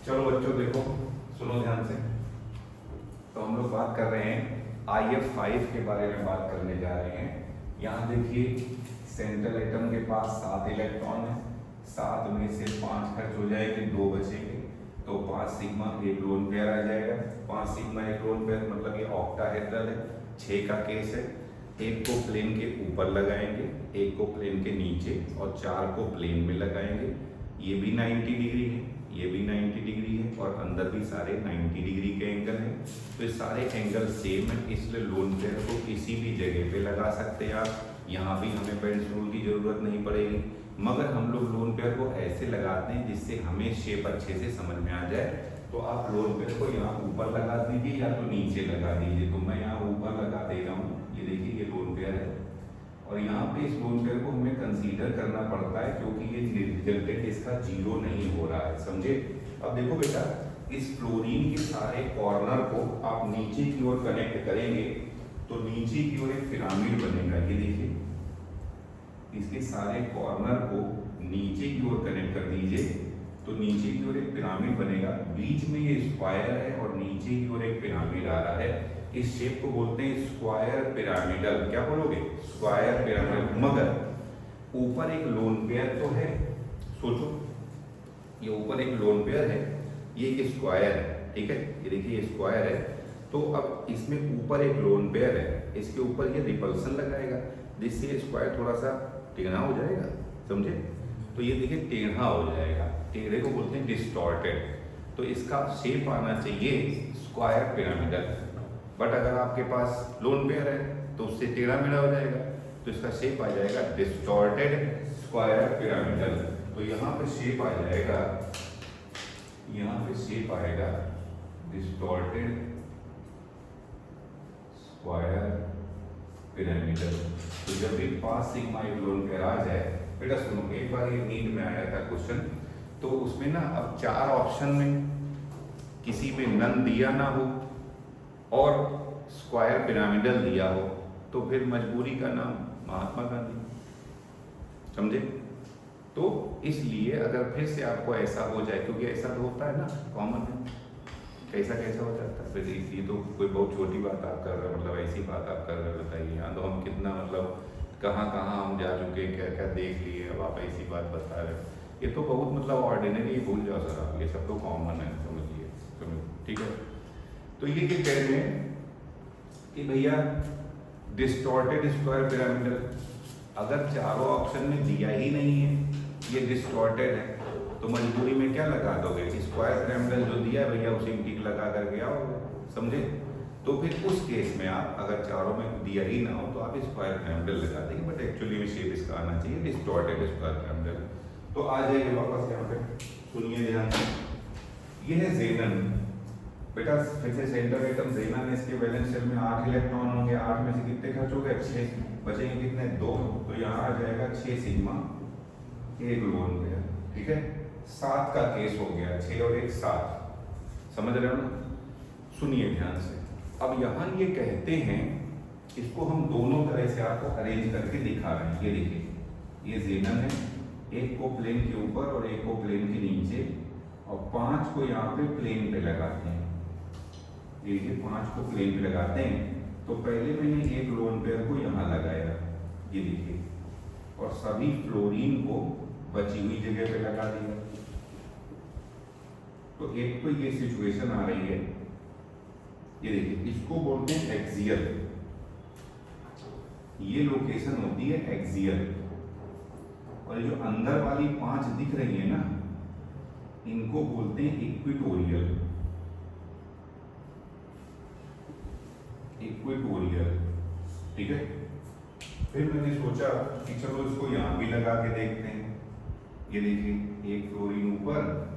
चलो बच्चों देखो, सुनो ध्यान से। तो हम लोग बात कर रहे हैं IF5 के बारे में बात करने जा रहे हैं। यहाँ देखिए सेंट्रल एटम के पास 7 इलेक्ट्रॉन है, 7 में से 5 खर्च हो जाएंगे, 2 बचेंगे, तो 5 सिग्मा एक लोन पेयर आ जाएगा। 5 सिग्मा एक लोन पेयर मतलब ये ऑक्टाहेड्रल है। 6 का केस है, एक को प्लेन के ऊपर लगाएंगे, एक को प्लेन के नीचे और 4 को प्लेन में लगाएंगे। ये भी 90 डिग्री है, ये भी 90 डिग्री है और अंदर भी सारे 90 डिग्री के एंगल हैं। तो ये सारे एंगल सेम है, इसलिए लोन पेयर को किसी भी जगह पे लगा सकते हैं आप। यहाँ भी हमें बेंड्स रूल की जरूरत नहीं पड़ेगी, मगर हम लोग लोन पेयर को ऐसे लगाते हैं जिससे हमें शेप अच्छे से समझ में आ जाए। तो आप लोन पेयर को यहाँ ऊपर लगा दीजिए या तो नीचे लगा दीजिए। तो मैं यहाँ ऊपर लगा दे रहा हूँ, ये देखिए ये लोन पेयर है और यहाँ पे इस लोन पेयर को हमें कंसीडर करना पड़ता है क्योंकि ये रिजल्टेंट इसका 0 नहीं हो रहा है, समझे। अब देखो बेटा, इस फ्लोरीन के सारे कॉर्नर को आप नीचे की ओर कनेक्ट करेंगे तो नीचे की ओर एक पिरामिड बनेगा। ये देखिए, इसके सारे कॉर्नर को नीचे की ओर कनेक्ट कर दीजिए तो नीचे की ओर एक पिरामिड बनेगा। बीच में ये स्क्वायर है और नीचे की ओर एक पिरामिड आ रहा है। इस शेप को बोलते हैं स्क्वायर पिरामिडल। क्या बोलोगे? Square pyramidal. मगर ऊपर एक लोन पेयर तो है, सोचो, ये ऊपर एक लोन पेयर है, ये एक स्क्वायर है, ठीक है, ये देखिए ये स्क्वायर है। तो अब इसमें ऊपर एक लोन पेयर है, इसके ऊपर ये रिपल्सन लगाएगा जिससे ये स्क्वायर थोड़ा सा टेढ़ा हो जाएगा, समझे। तो ये देखिए टेढ़ा हो जाएगा, टेढ़े को बोलते हैं डिस्टॉर्टेड। तो इसका शेप आना चाहिए स्क्वायर पिरामिडल। बट अगर आपके पास लोन पेयर है तो उससे टेढ़ा मेढ़ा हो जाएगा, तो इसका शेप आ जाएगा डिस्टॉर्टेड स्क्वायर पिरामिडल। तो यहाँ पे शेप आ जाएगा, यहाँ पे शेप आएगा डिस्टॉर्टेड स्क्वायर पिरामिडल। तो जब भी 5 सिग्मा एक लोन पेयर आ जाए, बेटा सुनो, एक बार ये नीट में आया था क्वेश्चन, तो उसमें ना अब 4 ऑप्शन में किसी में नन दिया ना हो और स्क्वायर पिरामिडल दिया हो तो फिर मजबूरी का नाम महात्मा गांधी, समझे। तो इसलिए अगर फिर से आपको ऐसा हो जाए, क्योंकि ऐसा तो होता है ना, कॉमन है, कैसा कैसा हो जाता है। फिर ये तो कोई बहुत छोटी बात आप कर रहे हो, मतलब ऐसी बात आप कर रहे हो, बताइए। यहाँ तो हम कितना मतलब कहाँ कहाँ हम जा चुके हैं, क्या क्या देख लिए, अब आप ऐसी बात बता रहे हो। ये तो बहुत मतलब ऑर्डिनरी, भूल जाओ सर आप, ये सब तो कॉमन है, समझिए, ठीक है। तो ये क्या कह रहे हैं कि भैया डिस्टॉर्टेड स्क्वायर पिरामिडल, अगर चारों ऑप्शन में दिया ही नहीं है, ये डिस्टॉर्टेड है, तो मजबूरी में क्या लगा दोगे? स्क्वायर पिरामिडल जो दिया है भैया उसी में टिक लगा करके आओगे, समझे। तो फिर उस केस में आप अगर चारों में दिया ही ना हो तो आप स्क्वायर पिरामिडल लगा देंगे, बट एक्चुअली में शेप इसका आना चाहिए डिस्टॉर्टेड स्क्वायर पिरामिडल। तो आ जाइए वापस यहाँ पे, सुनिए ध्यान से। ये है ज़ेनन। बेटा फिर से सेंट्रल एटम ज़ेनन, इसके वैलेंस शेल में 8 इलेक्ट्रॉन होंगे, 8 में से कितने खर्च हो गए? 6, बचेंगे कितने? 2। तो यहाँ आ जाएगा 6 सिग्मा एक लोन पेयर, ठीक है। 7 का केस हो गया, 6 और 1 7, समझ रहे हो ना। सुनिए ध्यान से। अब यहाँ ये कहते हैं, इसको हम दोनों तरह से आपको अरेंज करके दिखा रहे हैं। ये देखिए, ये ज़ेनन है, एक को प्लेन के ऊपर और एक को प्लेन के नीचे, और 5 को यहाँ पे प्लेन पे लगाते हैं। देखिए 5 को प्लेन पे लगाते हैं। तो पहले मैंने एक लोन पेयर को यहाँ लगाया, ये देखिए, और सभी फ्लोरीन को बची हुई जगह पे लगा दिया। तो एक तो ये सिचुएशन आ रही है, ये देखिए, इसको बोलते हैं एक्सियल। ये लोकेशन होती है एक्सियल, और ये जो अंदर वाली 5 दिख रही है ना, इनको बोलते हैं इक्वेटोरियल। इक्वेटोरियल, ठीक है। फिर मैंने सोचा कि चलो इसको यहां भी लगा के देखते हैं। ये देखिए, एक फ्लोरीन ऊपर,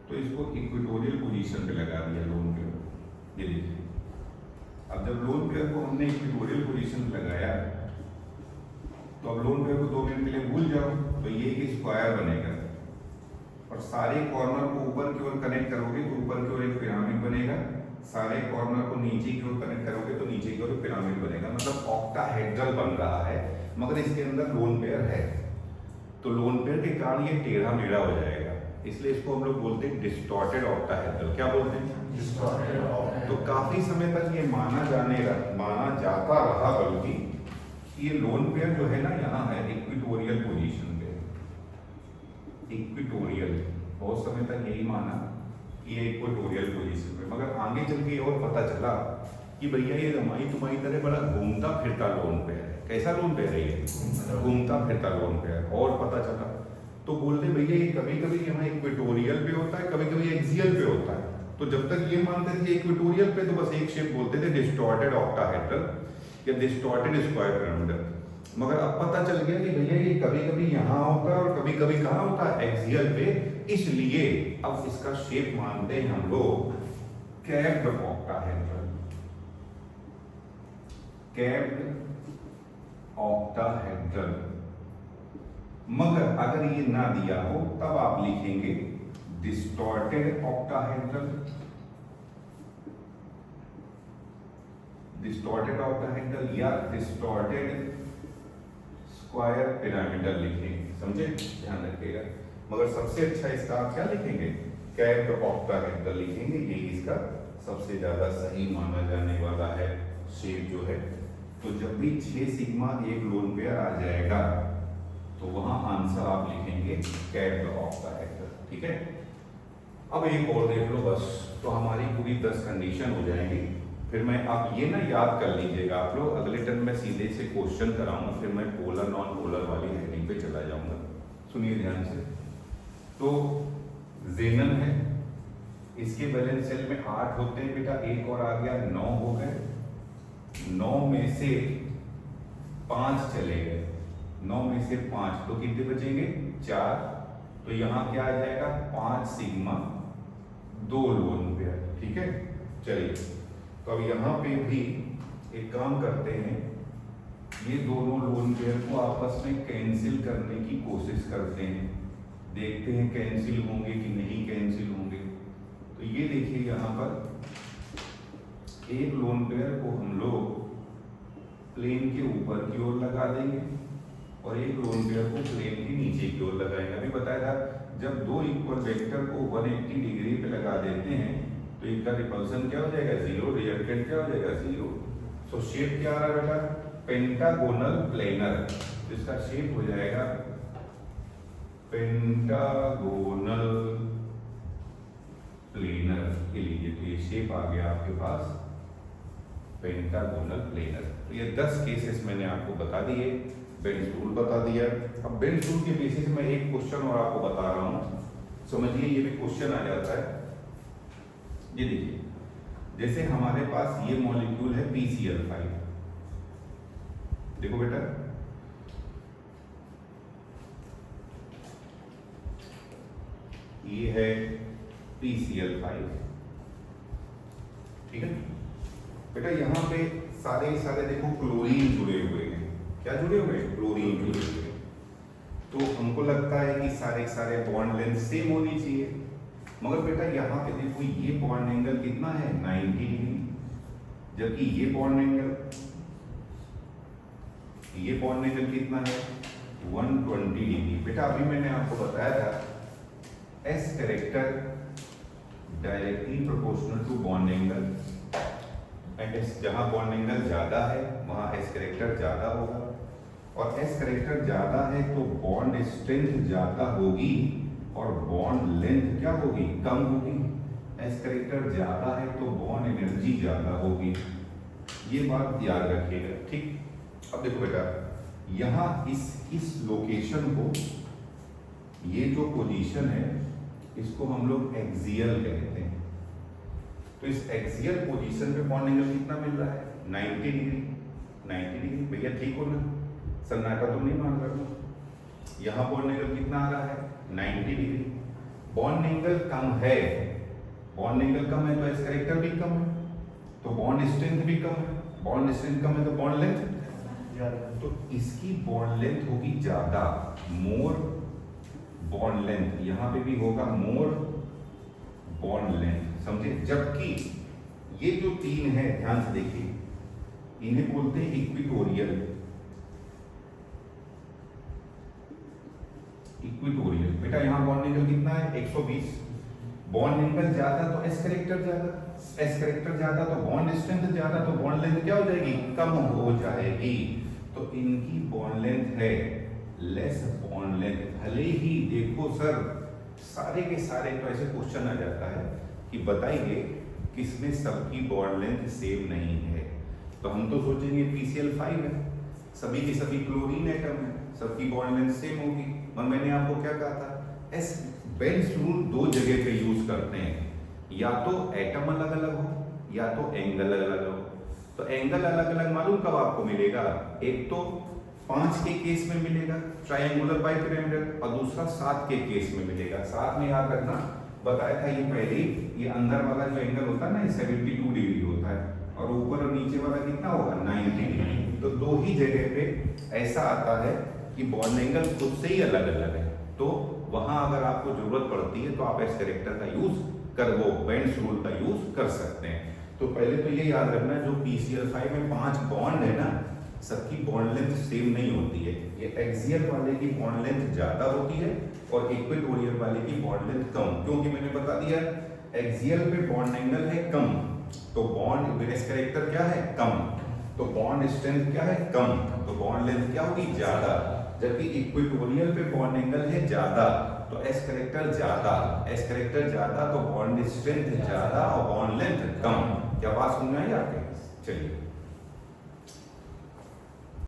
तो इसको इक्वेटोरियल पोजीशन पे लगा दिया लोन पेयर। ये देखिए, अब जब लोन पेयर को हमने इक्वेटोरियल पोजीशन पे लगाया तो अब लोन पेयर को 2 मिनट के लिए भूल जाओ, तो ये एक स्क्वायर बनेगा और सारे कॉर्नर को ऊपर की ओर कनेक्ट करोगे तो ऊपर की ओर एक पिरामिड बनेगा, सारे कॉर्नर को नीचे की ओर कनेक्ट करोगे तो नीचे की ओर पिरामिड बनेगा। मतलब ऑक्टाहेड्रल बन रहा है, मगर इसके अंदर लोन पेयर है। तो लोन पेयर के कारण ये टेढ़ा मेढ़ा हो जाएगा, इसलिए इसको हम लोग बोलते हैं डिस्टॉर्टेड ऑक्टाहेड्रल। क्या बोलते हैं? Distorted octahedral. तो काफी समय तक ये माना जाता रहा, बल्कि ये लोन पेयर जो है ना यहाँ है इक्वेटोरियल पोजीशन पे, इक्वेटोरियल, बहुत समय तक यही माना कि ये इक्वेटोरियल पोजीशन पे, मगर आगे चल के और पता चला कि भैया ये रमाई तुम्हारी तरह बड़ा घूमता फिरता लोन पेयर है। कैसा लोन पेयर है ये? घूमता फिरता लोन पेयर। और पता चला तो बोलते भैया ये कभी कभी यहाँ इक्वेटोरियल पे होता है, कभी कभी एक्सियल पे होता है। तो जब तक ये मानते थे इक्वेटोरियल पे, तो बस एक शेप बोलते थे डिस्टॉर्टेड ऑक्टाहेड्रल या डिस्टॉर्टेड स्क्वायर पिरामिडल। मगर अब पता चल गया कि भैया ये कभी कभी यहाँ होता है और कभी कभी कहाँ होता है? एक्सियल पे। इसलिए अब इसका शेप मानते हैं हम लोग कैप्ड ऑक्टाहेड्रल, कैप्ड ऑक्टाहेड्रल। मगर अगर ये ना दिया हो तब आप लिखेंगे डिस्टॉर्टेड ऑक्टाहेड्रल, डिस्टॉर्टेड ऑक्टाहेड्रल या डिस्टॉर्टेड स्क्वायर पिरामिडल लिखेंगे। समझे? ध्यान रखिएगा। मगर सबसे अच्छा इसका आप क्या लिखेंगे? कैप्ड ऑक्टाहेड्रल लिखेंगे। यही इसका सबसे ज्यादा सही माना जाने वाला है शेप जो है। तो जब भी 6 सिग्मा एक लोन पेयर आ जाएगा तो वहां आंसर आप लिखेंगे कैप्ड ऑक्टाहेड्रल। ठीक है, अब एक और देख लो बस, तो हमारी पूरी 10 कंडीशन हो जाएंगी। फिर मैं, आप ये ना याद कर लीजिएगा आप लोग, अगले टर्म में सीधे से क्वेश्चन कराऊंगा, फिर मैं पोलर नॉन पोलर वाली हेडिंग पे चला जाऊंगा। सुनिए ध्यान से। तो जेनन है, इसके बैलेंस सेल में 8 होते हैं बेटा, एक और आ गया 9 हो गए। 9 में से 5 चले गए, 9 में से 5 तो कितने बचेंगे? 4। तो यहाँ क्या आ जाएगा? 5 सिग्मा 2 लोन पेयर। ठीक है, चलिए तो अब यहाँ पे भी एक काम करते हैं, ये दोनों लोन पेयर को आपस में कैंसिल करने की कोशिश करते हैं, देखते हैं कैंसिल होंगे कि नहीं कैंसिल होंगे। तो ये देखिए यहाँ पर एक लोन पेयर को हम लोग प्लेन के ऊपर की ओर लगा देंगे और एक लोन पेयर को प्लेन के नीचे की ओर लगाएंगे। अभी बताया था जब दो इक्वल वेक्टर को 180 डिग्री पे लगा देते हैं तो इनका रिपल्सन क्या हो जाएगा? 0। रिजल्टेंट क्या हो जाएगा? 0। सो शेप क्या आ रहा है बेटा? Pentagonal planar. इसका शेप हो जाएगा पेंटागोनल प्लेनर। के लिए तो ये शेप आ गया आपके पास पेंटागोनल प्लेनर। तो ये 10 केसेस मैंने आपको बता दिए, बेंच रूल बता दिया। अब बेंच रूल के बेसिस में एक क्वेश्चन और आपको बता रहा हूं, समझिए। ये भी क्वेश्चन आ जाता है। ये देखिए, जैसे हमारे पास ये मॉलिक्यूल है PCl5। देखो बेटा, ये है PCl5। ठीक है बेटा, यहां पे सारे देखो क्लोरीन जुड़े हुए हैं। क्या जुड़े हुए? क्लोरीन जुड़े हुए हैं। तो हमको लगता है कि सारे बॉन्ड लेंथ सेम होनी चाहिए, मगर बेटा यहाँ पे देखो ये बॉन्ड एंगल कितना है? 90 डिग्री, जबकि ये बॉन्ड एंगल कितना है? 120 डिग्री। बेटा अभी मैंने आपको बताया था as character directly proportional to bond angle, and जहां बॉन्ड एंगल ज्यादा है वहां एस कैरेक्टर ज्यादा होगा, और एस कैरेक्टर ज्यादा है तो बॉन्ड स्ट्रेंथ ज्यादा होगी और बॉन्ड लेंथ क्या होगी? कम होगी। एस कैरेक्टर ज्यादा है तो बॉन्ड एनर्जी ज्यादा होगी। ये बात याद रखिएगा। ठीक, अब देखो बेटा, यहाँ इस लोकेशन को, ये जो पोजीशन है इसको हम लोग एक्सियल कहते हैं। तो इस एक्सियल पोजीशन पे बॉन्ड एंगल कितना मिल रहा है? 90 डिग्री। 90 डिग्री भैया ठीक हो ना? सन्नाटा तो नहीं मान रहा। यहाँ बॉन्ड एंगल कितना आ रहा है? 90 डिग्री। बॉन्ड एंगल कम है, बॉन्ड एंगल कम है तो एस कैरेक्टर भी कम है, तो बॉन्ड स्ट्रेंथ भी कम है। बॉन्ड स्ट्रेंथ कम है तो बॉन्ड लेंथ ज्यादा, तो इसकी बॉन्ड लेंथ होगी ज्यादा, मोर बॉन्ड लेंथ। यहाँ पे भी होगा मोर बॉन्ड लेंथ, समझे? जबकि ये जो 3 है, ध्यान से देखिए, इन्हें बोलते हैं इक्विटोरियल। इक्वेटोरियल। बेटा यहाँ बॉन्ड एंगल कितना है 120। बॉन्ड एंगल ज्यादा तो एस कैरेक्टर ज्यादा, एस कैरेक्टर ज्यादा तो बॉन्ड स्ट्रेंथ ज्यादा, तो बॉन्ड लेंथ क्या हो जाएगी, कम हो जाएगी। तो इनकी बॉन्ड लेंथ है लेस बॉन्ड लेंथ। भले ही देखो सर सारे के सारे तो ऐसे क्वेश्चन आ जाता है कि बताइए किसमें सबकी बॉन्ड लेंथ सेम नहीं है, तो हम तो सोचेंगे PCl5 है, सभी की सभी क्लोरीन एटम है, सबकी बॉन्ड लेंथ सेम होगी। और मैंने आपको क्या कहा था, एस बेल्स रूल दो जगह पे यूज करते हैं, या तो एटम अलग अलग हो या तो एंगल अलग अलग हो। तो एंगल अलग अलग मालूम कब आपको मिलेगा, एक तो 5 के केस में मिलेगा ट्रायंगुलर बाइपिरामिडल, और दूसरा 7 के केस में मिलेगा। 7 में याद रखना बताया था ये पहले, ये अंदर वाला जो एंगल होता है ना 72 डिग्री होता है, और ऊपर और नीचे वाला कितना होगा 90 डिग्री। तो दो ही जगह पे ऐसा आता है कि बॉन्ड एंगल खुद से ही अलग अलग है, तो वहां अगर आपको जरूरत पड़ती है तो आप एस कैरेक्टर का यूज कर, वो बेंड्स रूल का यूज कर सकते हैं। तो पहले तो ये याद रखना जो PCl5 में 5 बॉन्ड है ना, सबकी बॉन्ड लेंथ सेम नहीं होती है। ये एक्सियल वाले की बॉन्ड लेंथ ज्यादा होती है और इक्वेटोरियल वाले की बॉन्ड लेंथ कम, क्योंकि मैंने बता दिया एक्सियल पे बॉन्ड एंगल है कम, तो बॉन्ड एस कैरेक्टर क्या है कम, तो बॉन्ड स्ट्रेंथ क्या है कम, तो बॉन्ड लेंथ क्या होगी ज्यादा। जबकि इक्वेटोरियल पे बॉन्ड एंगल है ज्यादा, तो एस कैरेक्टर ज्यादा, एस कैरेक्टर ज्यादा तो बॉन्ड स्ट्रेंथ ज्यादा और बॉन्ड लेंथ कम। क्या बात समझ में आई आपके? चलिए